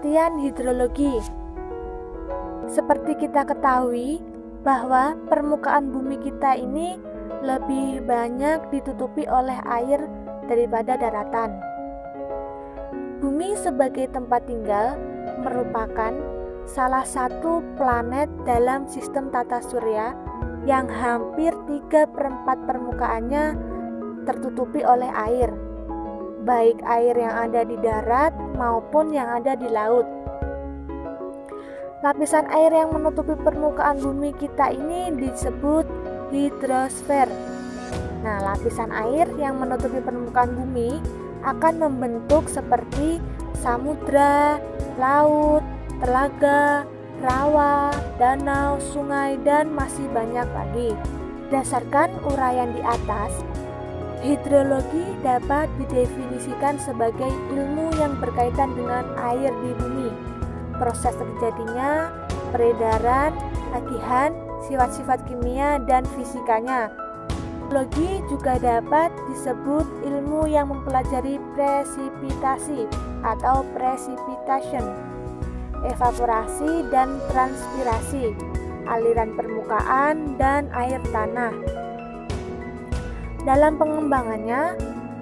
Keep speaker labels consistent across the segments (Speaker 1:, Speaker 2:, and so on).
Speaker 1: Pengertian hidrologi. Seperti kita ketahui bahwa permukaan bumi kita ini lebih banyak ditutupi oleh air daripada daratan. Bumi sebagai tempat tinggal merupakan salah satu planet dalam sistem tata surya yang hampir 3/4 permukaannya tertutupi oleh air, baik air yang ada di darat maupun yang ada di laut. Lapisan air yang menutupi permukaan bumi kita ini disebut hidrosfer. Nah, lapisan air yang menutupi permukaan bumi akan membentuk seperti samudra, laut, telaga, rawa, danau, sungai, dan masih banyak lagi. Berdasarkan uraian di atas, hidrologi dapat didefinisikan sebagai ilmu yang berkaitan dengan air di bumi, proses terjadinya, peredaran, tagihan, sifat-sifat kimia, dan fisikanya. Hidrologi juga dapat disebut ilmu yang mempelajari presipitasi atau precipitation, evaporasi dan transpirasi, aliran permukaan dan air tanah. Dalam pengembangannya,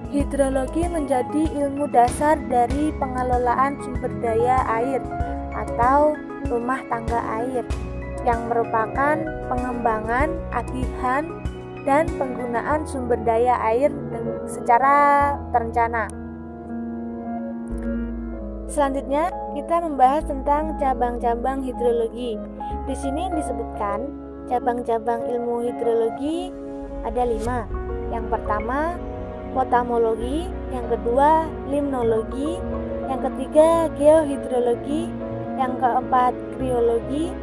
Speaker 1: hidrologi menjadi ilmu dasar dari pengelolaan sumber daya air atau rumah tangga air, yang merupakan pengembangan, agihan, dan penggunaan sumber daya air secara terencana. Selanjutnya, kita membahas tentang cabang-cabang hidrologi. Di sini disebutkan cabang-cabang ilmu hidrologi ada 5. Yang pertama, potamologi, yang kedua, limnologi, yang ketiga, geohidrologi, yang keempat, kriologi,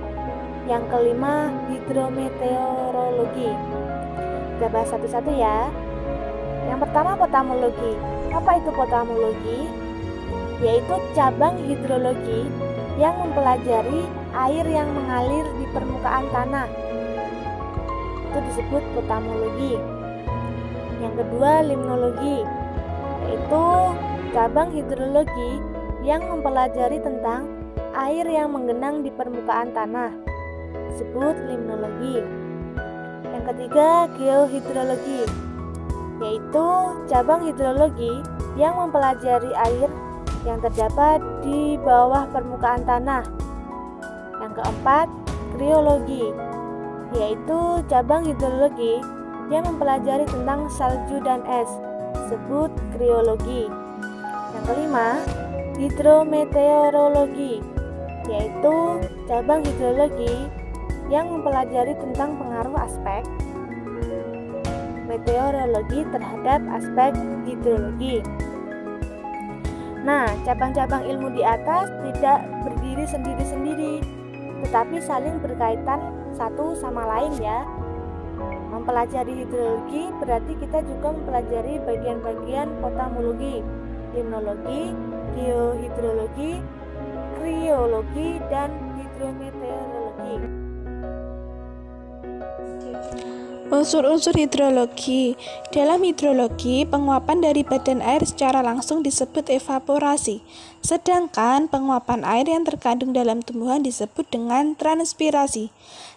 Speaker 1: yang kelima, hidrometeorologi. Kita bahas satu-satu ya. Yang pertama, potamologi. Apa itu potamologi? Yaitu cabang hidrologi yang mempelajari air yang mengalir di permukaan tanah. Itu disebut potamologi. Yang kedua, limnologi, yaitu cabang hidrologi yang mempelajari tentang air yang menggenang di permukaan tanah, disebut limnologi. Yang ketiga, geohidrologi, yaitu cabang hidrologi yang mempelajari air yang terdapat di bawah permukaan tanah. Yang keempat, kriologi, yaitu cabang hidrologi yang mempelajari tentang salju dan es, disebut kriologi. Yang kelima, hidrometeorologi, yaitu cabang hidrologi yang mempelajari tentang pengaruh aspek meteorologi terhadap aspek hidrologi. Nah, cabang-cabang ilmu di atas tidak berdiri sendiri-sendiri, tetapi saling berkaitan satu sama lain ya. Mempelajari hidrologi berarti kita juga mempelajari bagian-bagian potamologi, limnologi, geohidrologi, kriologi, dan hidrometeorologi.
Speaker 2: Unsur-unsur hidrologi. Dalam hidrologi, penguapan dari badan air secara langsung disebut evaporasi, sedangkan penguapan air yang terkandung dalam tumbuhan disebut dengan transpirasi.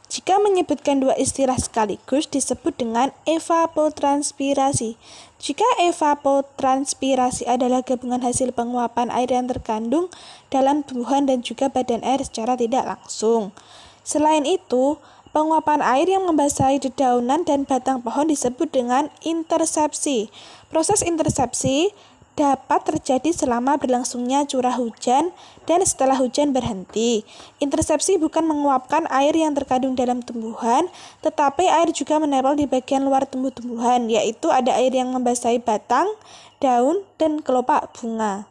Speaker 2: Jika menyebutkan dua istilah sekaligus disebut dengan evapotranspirasi. Jika evapotranspirasi adalah gabungan hasil penguapan air yang terkandung dalam tumbuhan dan juga badan air secara tidak langsung. Selain itu, penguapan air yang membasahi dedaunan dan batang pohon disebut dengan intersepsi. Proses intersepsi dapat terjadi selama berlangsungnya curah hujan dan setelah hujan berhenti. Intersepsi bukan menguapkan air yang terkandung dalam tumbuhan, tetapi air juga menempel di bagian luar tumbuh-tumbuhan, yaitu ada air yang membasahi batang, daun, dan kelopak bunga.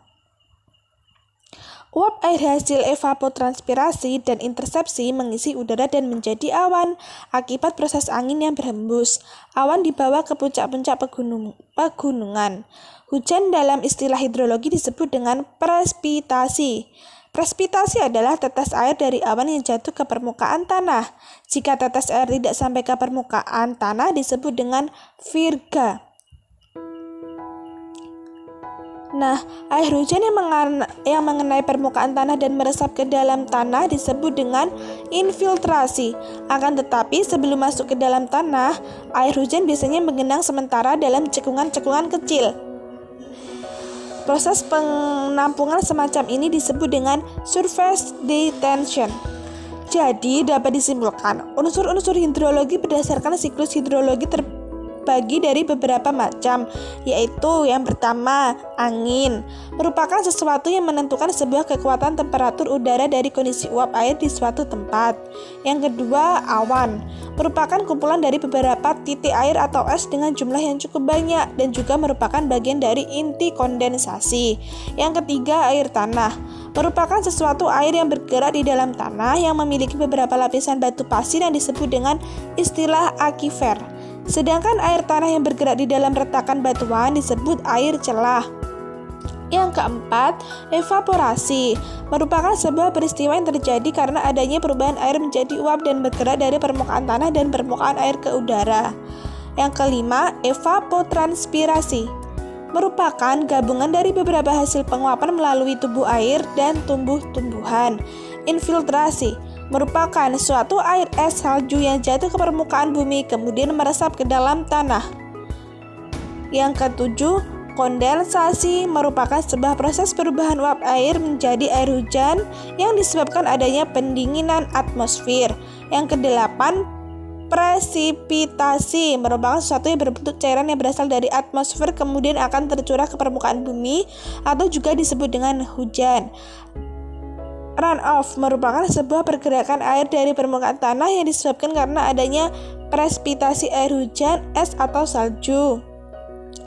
Speaker 2: Uap air hasil evapotranspirasi dan intersepsi mengisi udara dan menjadi awan akibat proses angin yang berhembus. Awan dibawa ke puncak-puncak pegunungan. Hujan dalam istilah hidrologi disebut dengan presipitasi. Presipitasi adalah tetes air dari awan yang jatuh ke permukaan tanah. Jika tetes air tidak sampai ke permukaan tanah disebut dengan virga. Nah, air hujan yang mengenai permukaan tanah dan meresap ke dalam tanah disebut dengan infiltrasi. Akan tetapi sebelum masuk ke dalam tanah, air hujan biasanya menggenang sementara dalam cekungan-cekungan kecil. Proses penampungan semacam ini disebut dengan surface detention. Jadi, dapat disimpulkan, unsur-unsur hidrologi berdasarkan siklus hidrologi terbagi dari beberapa macam, yaitu yang pertama, angin, merupakan sesuatu yang menentukan sebuah kekuatan temperatur udara dari kondisi uap air di suatu tempat. Yang kedua, awan, merupakan kumpulan dari beberapa titik air atau es dengan jumlah yang cukup banyak dan juga merupakan bagian dari inti kondensasi. Yang ketiga, air tanah, merupakan sesuatu air yang bergerak di dalam tanah yang memiliki beberapa lapisan batu pasir yang disebut dengan istilah aquifer. Sedangkan air tanah yang bergerak di dalam retakan batuan disebut air celah. Yang keempat, evaporasi, merupakan sebuah peristiwa yang terjadi karena adanya perubahan air menjadi uap dan bergerak dari permukaan tanah dan permukaan air ke udara. Yang kelima, evapotranspirasi, merupakan gabungan dari beberapa hasil penguapan melalui tubuh air dan tumbuh-tumbuhan. Infiltrasi, merupakan suatu air es salju yang jatuh ke permukaan bumi kemudian meresap ke dalam tanah. Yang ketujuh, kondensasi, merupakan sebuah proses perubahan uap air menjadi air hujan yang disebabkan adanya pendinginan atmosfer. Yang kedelapan, presipitasi, merupakan sesuatu yang berbentuk cairan yang berasal dari atmosfer kemudian akan tercurah ke permukaan bumi atau juga disebut dengan hujan. Runoff, merupakan sebuah pergerakan air dari permukaan tanah yang disebabkan karena adanya presipitasi air hujan, es atau salju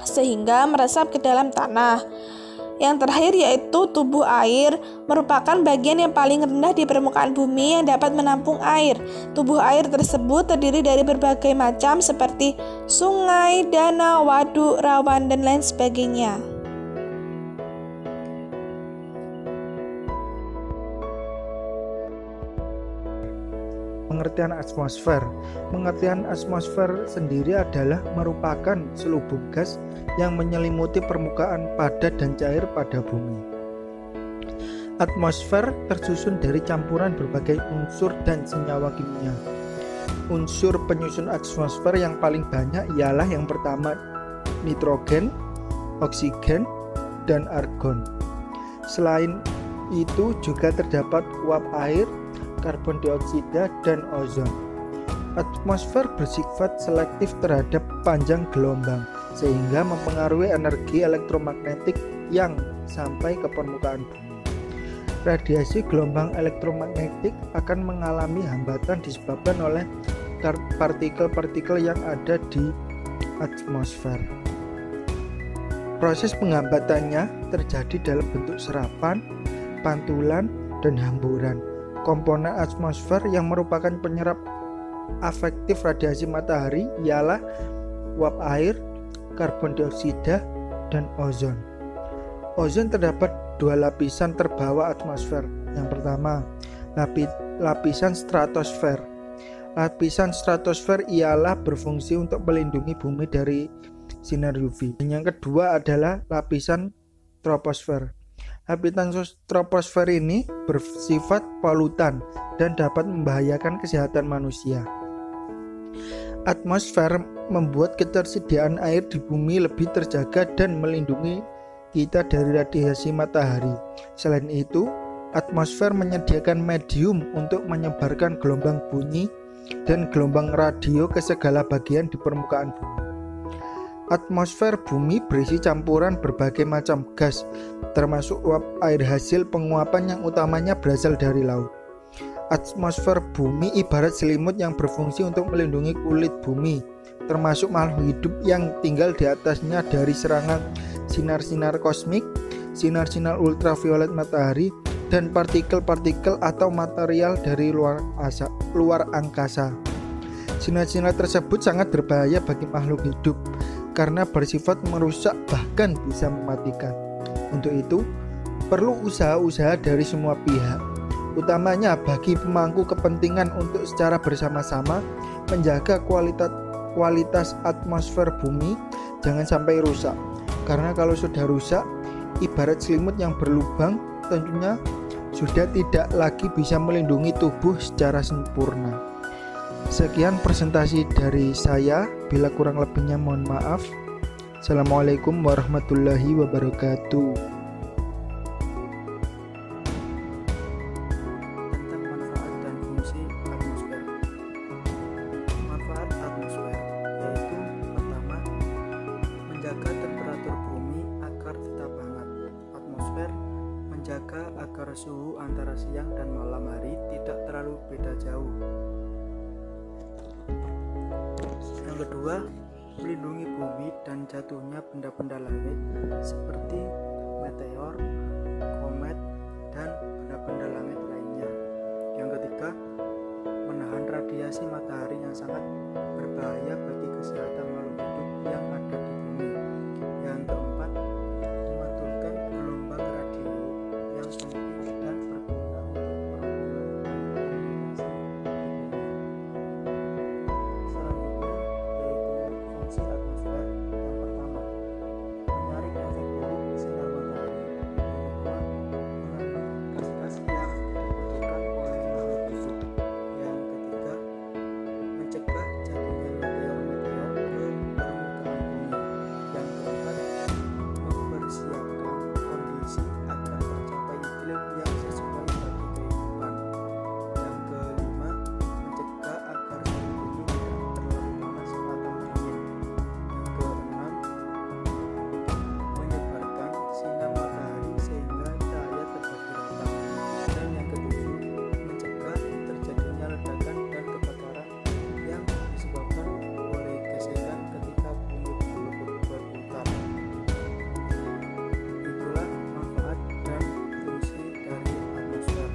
Speaker 2: sehingga meresap ke dalam tanah. Yang terakhir yaitu tubuh air, merupakan bagian yang paling rendah di permukaan bumi yang dapat menampung air. Tubuh air tersebut terdiri dari berbagai macam seperti sungai, danau, waduk, rawan, dan lain sebagainya.
Speaker 3: Pengertian atmosfer. Pengertian atmosfer sendiri adalah merupakan selubung gas yang menyelimuti permukaan padat dan cair pada bumi. Atmosfer tersusun dari campuran berbagai unsur dan senyawa kimia. Unsur penyusun atmosfer yang paling banyak ialah yang pertama nitrogen, oksigen, dan argon. Selain itu juga terdapat uap air, karbon dioksida, dan ozon. Atmosfer bersifat selektif terhadap panjang gelombang sehingga mempengaruhi energi elektromagnetik yang sampai ke permukaan bumi. Radiasi gelombang elektromagnetik akan mengalami hambatan disebabkan oleh partikel-partikel yang ada di atmosfer. Proses penghambatannya terjadi dalam bentuk serapan, pantulan, dan hamburan. Komponen atmosfer yang merupakan penyerap efektif radiasi matahari ialah uap air, karbon dioksida, dan ozon. Ozon terdapat dua lapisan terbawah atmosfer. Yang pertama, lapisan stratosfer. Lapisan stratosfer ialah berfungsi untuk melindungi bumi dari sinar UV. Dan yang kedua adalah lapisan troposfer. Lapisan troposfer ini bersifat polutan dan dapat membahayakan kesehatan manusia. Atmosfer membuat ketersediaan air di bumi lebih terjaga dan melindungi kita dari radiasi matahari. Selain itu, atmosfer menyediakan medium untuk menyebarkan gelombang bunyi dan gelombang radio ke segala bagian di permukaan bumi. Atmosfer bumi berisi campuran berbagai macam gas, termasuk uap air hasil penguapan yang utamanya berasal dari laut. Atmosfer bumi ibarat selimut yang berfungsi untuk melindungi kulit bumi, termasuk makhluk hidup yang tinggal di atasnya dari serangan sinar-sinar kosmik, sinar-sinar ultraviolet matahari, dan partikel-partikel atau material dari luar angkasa. Sinar-sinar tersebut sangat berbahaya bagi makhluk hidup karena bersifat merusak bahkan bisa mematikan. Untuk itu, perlu usaha-usaha dari semua pihak, utamanya bagi pemangku kepentingan untuk secara bersama-sama menjaga kualitas atmosfer bumi jangan sampai rusak. Karena kalau sudah rusak, ibarat selimut yang berlubang, tentunya sudah tidak lagi bisa melindungi tubuh secara sempurna. Sekian presentasi dari saya, bila kurang lebihnya mohon maaf. Assalamualaikum warahmatullahi wabarakatuh.
Speaker 4: Tentang manfaat dan fungsi atmosfer. Manfaat atmosfer yaitu pertama, menjaga temperatur bumi agar tetap hangat. Atmosfer menjaga agar suhu antara siang dan malam hari tidak terlalu beda jauh. Yang kedua, melindungi bumi dan jatuhnya benda-benda langit seperti meteor, komet, dan benda-benda langit lainnya. Yang ketiga, menahan radiasi matahari yang sangat berbahaya bagi kesehatan makhluk hidup yang ada di bumi. Yang keempat, memantulkan gelombang radio yang penting dan berguna untuk perhubungan komunikasi di bumi. Selanjutnya yaitu fungsi atmosfer. Yang pertama, menyaring efek buruk sinar matahari. Yang kedua, mengandung gas-gas yang dibutuhkan oleh makhluk hidup. Yang ketiga, mencegah jatuhnya meteor-meteor ke permukaan bumi. Yang keempat, mempersiapkan kondisi agar tercapai iklim yang sesuai bagi kehidupan. Yang kelima, mencegah agar suhu bumi tidak terlalu panas atau dingin. Yang keenam, menyebarkan sinar matahari sehingga cahaya terbagi rata. Dan yang ketujuh, mencegah terjadinya ledakan dan kebakaran yang disebabkan oleh gesekan ketika bumi berputar. Itulah manfaat dan fungsi dari atmosfer.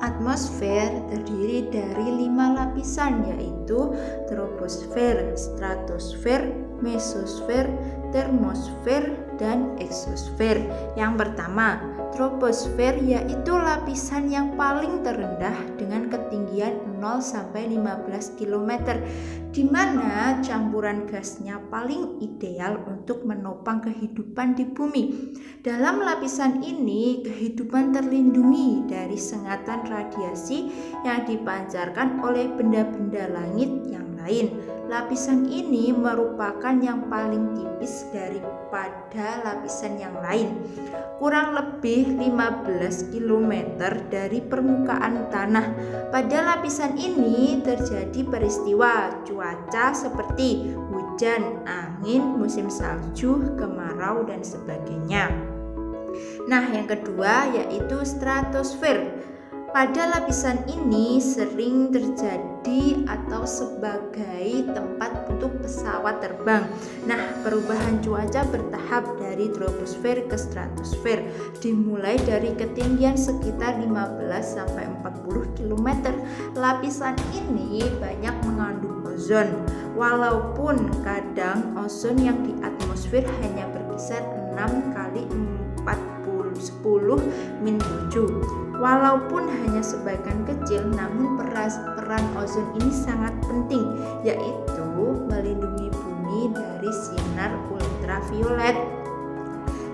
Speaker 5: Atmosfer terdiri dari 5 lapisan, yaitu troposfer, stratosfer, mesosfer, termosfer, dan eksosfer. Yang pertama, troposfer yaitu lapisan yang paling terendah dengan ketinggian 0 sampai 15 km, di mana campuran gasnya paling ideal untuk menopang kehidupan di bumi. Dalam lapisan ini, kehidupan terlindungi dari sengatan radiasi yang dipancarkan oleh benda-benda langit yang lain. Lapisan ini merupakan yang paling tipis daripada lapisan yang lain, kurang lebih 15 km dari permukaan tanah. Pada lapisan ini terjadi peristiwa cuaca seperti hujan, angin, musim salju, kemarau, dan sebagainya. Nah, yang kedua yaitu stratosfer. Pada lapisan ini sering terjadi atau sebagai tempat untuk pesawat terbang. Nah, perubahan cuaca bertahap dari troposfer ke stratosfer, dimulai dari ketinggian sekitar 15 sampai 40 km. Lapisan ini banyak mengandung ozon, walaupun kadang ozon yang di atmosfer hanya berkisar 6 kali 10⁻⁷. Walaupun hanya sebagian kecil, namun peran ozon ini sangat penting, yaitu melindungi bumi dari sinar ultraviolet.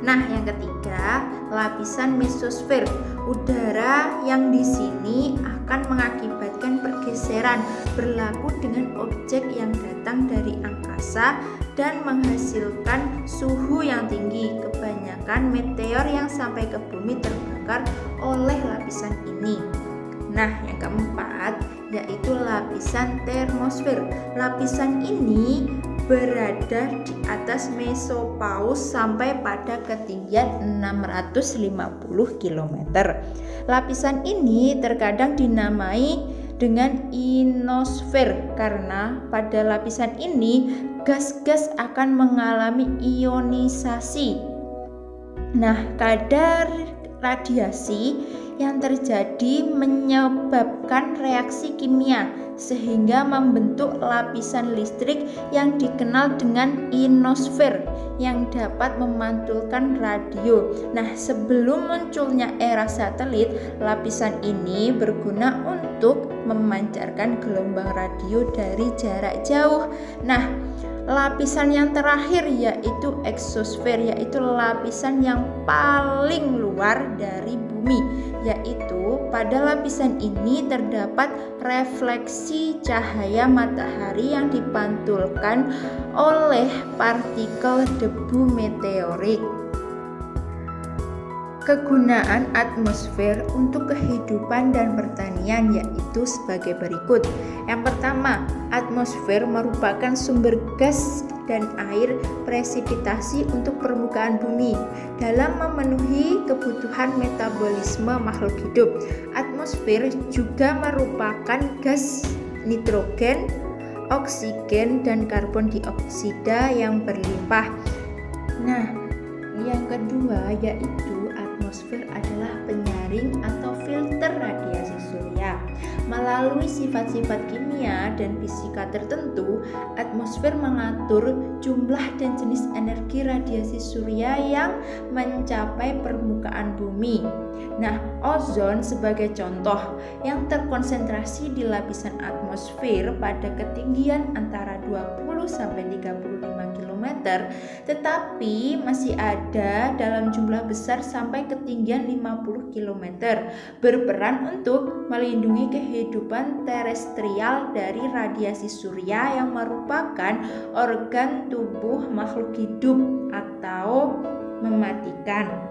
Speaker 5: Nah, yang ketiga, lapisan mesosfer. Udara yang di sini akan mengakibatkan pergeseran berlaku dengan objek yang datang dari angkasa dan menghasilkan suhu yang tinggi. Kebanyakan meteor yang sampai ke bumi terbakar oleh lapisan ini. Nah, yang keempat yaitu lapisan termosfer. Lapisan ini berada di atas mesopaus sampai pada ketinggian 650 km. Lapisan ini terkadang dinamai dengan ionosfer karena pada lapisan ini gas-gas akan mengalami ionisasi. Nah, kadar radiasi yang terjadi menyebabkan reaksi kimia sehingga membentuk lapisan listrik yang dikenal dengan ionosfer yang dapat memantulkan radio. Nah, sebelum munculnya era satelit, lapisan ini berguna untuk memancarkan gelombang radio dari jarak jauh. Nah, lapisan yang terakhir yaitu eksosfer, yaitu lapisan yang paling luar dari bumi, yaitu pada lapisan ini terdapat refleksi cahaya matahari yang dipantulkan oleh partikel debu meteorik. Kegunaan atmosfer untuk kehidupan dan pertanian yaitu sebagai berikut. Yang pertama, atmosfer merupakan sumber gas dan air presipitasi untuk permukaan bumi dalam memenuhi kebutuhan metabolisme makhluk hidup. Atmosfer juga merupakan gas nitrogen, oksigen, dan karbon dioksida yang berlimpah. Nah, yang kedua yaitu atmosfer adalah penyaring atau filter radiasi surya. Melalui sifat-sifat kimia dan fisika tertentu, atmosfer mengatur jumlah dan jenis energi radiasi surya yang mencapai permukaan bumi. Nah, ozon sebagai contoh yang terkonsentrasi di lapisan atmosfer pada ketinggian antara 20 sampai 35 km, tetapi masih ada dalam jumlah besar sampai ketinggian 50 km, berperan untuk melindungi kehidupan terestrial dari radiasi surya yang merupakan organ tubuh makhluk hidup atau mematikan.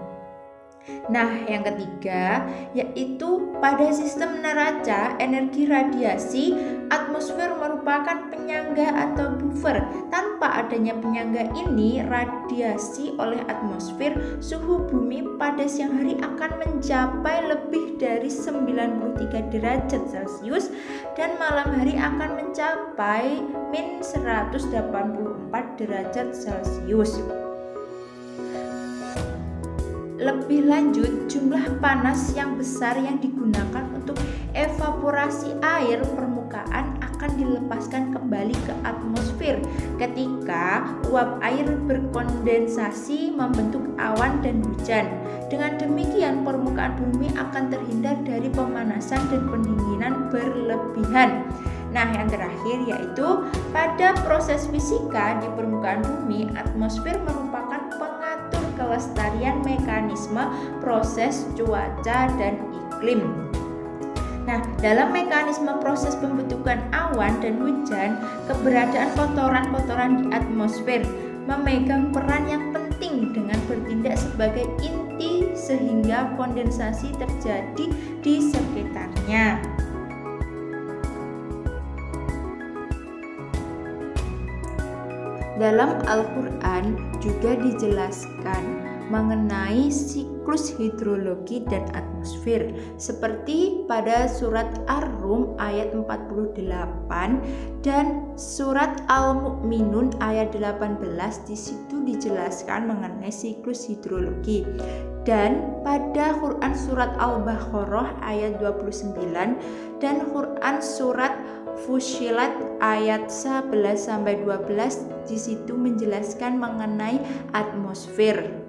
Speaker 5: Nah, yang ketiga yaitu pada sistem neraca energi radiasi, atmosfer merupakan penyangga atau buffer. Tanpa adanya penyangga ini, radiasi oleh atmosfer, suhu bumi pada siang hari akan mencapai lebih dari 93 derajat Celcius dan malam hari akan mencapai min 184 derajat Celcius. Lebih lanjut, jumlah panas yang besar yang digunakan untuk evaporasi air permukaan akan dilepaskan kembali ke atmosfer ketika uap air berkondensasi membentuk awan dan hujan. Dengan demikian, permukaan bumi akan terhindar dari pemanasan dan pendinginan berlebihan. Nah, yang terakhir yaitu pada proses fisika di permukaan bumi, atmosfer merupakan pengatur kelestarian mekanisme proses cuaca dan iklim. Nah, dalam mekanisme proses pembentukan awan dan hujan, keberadaan kotoran-kotoran di atmosfer memegang peran yang penting dengan bertindak sebagai inti sehingga kondensasi terjadi di sekitarnya. Dalam Al-Quran juga dijelaskan mengenai siklus hidrologi dan atmosfer seperti pada surat Ar-Rum ayat 48 dan surat Al-Mu'minun ayat 18. Di situ dijelaskan mengenai siklus hidrologi. Dan pada Quran surat Al-Baqarah ayat 29 dan Quran surat Fussilat ayat 11-12 di situ menjelaskan mengenai atmosfer.